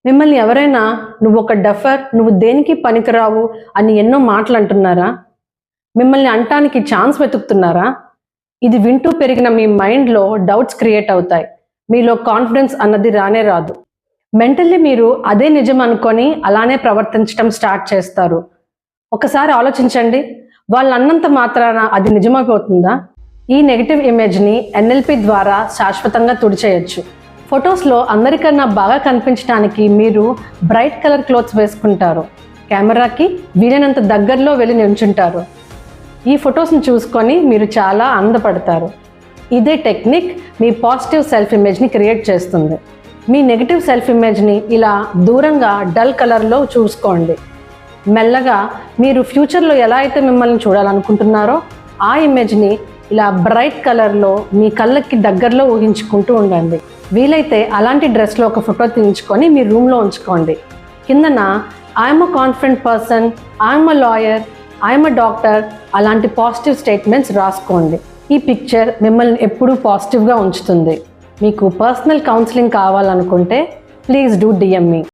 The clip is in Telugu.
మిమ్మల్ని ఎవరైనా నువ్వు ఒక డఫర్, నువ్వు దేనికి పనికిరావు అని ఎన్నో మాటలు అంటున్నారా? మిమ్మల్ని అంటానికి ఛాన్స్ వెతుకుతున్నారా? ఇది వింటూ పెరిగిన మీ మైండ్లో డౌట్స్ క్రియేట్ అవుతాయి. మీలో కాన్ఫిడెన్స్ అన్నది రానే రాదు. మెంటల్లీ మీరు అదే నిజం అనుకొని అలానే ప్రవర్తించడం స్టార్ట్ చేస్తారు. ఒకసారి ఆలోచించండి, వాళ్ళు అన్నంత మాత్రాన అది నిజమైపోతుందా? ఈ నెగిటివ్ ఇమేజ్ని NLP ద్వారా శాశ్వతంగా తుడిచేయచ్చు. ఫొటోస్లో అందరికన్నా బాగా కనిపించడానికి మీరు బ్రైట్ కలర్ క్లోత్స్ వేసుకుంటారు. కెమెరాకి వీలైనంత దగ్గరలో వెళ్ళి నిల్చుంటారు. ఈ ఫొటోస్ని చూసుకొని మీరు చాలా ఆనందపడతారు. ఇదే టెక్నిక్ మీ పాజిటివ్ సెల్ఫ్ ఇమేజ్ని క్రియేట్ చేస్తుంది. మీ నెగిటివ్ సెల్ఫ్ ఇమేజ్ని ఇలా దూరంగా డల్ కలర్లో చూసుకోండి. మెల్లగా మీరు ఫ్యూచర్లో ఎలా అయితే మిమ్మల్ని చూడాలనుకుంటున్నారో ఆ ఇమేజ్ని ఇలా బ్రైట్ కలర్లో మీ కళ్ళకి దగ్గరలో ఊహించుకుంటూ ఉండండి. వీలైతే అలాంటి డ్రెస్లో ఒక ఫోటో తీయించుకొని మీ రూమ్లో ఉంచుకోండి. కిందన I'm a confident person, I'm a lawyer, I'm a doctor అలాంటి పాజిటివ్ స్టేట్మెంట్స్ రాసుకోండి. ఈ పిక్చర్ మిమ్మల్ని ఎప్పుడూ పాజిటివ్గా ఉంచుతుంది. మీకు పర్సనల్ కౌన్సిలింగ్ కావాలనుకుంటే ప్లీజ్ డూ DM me.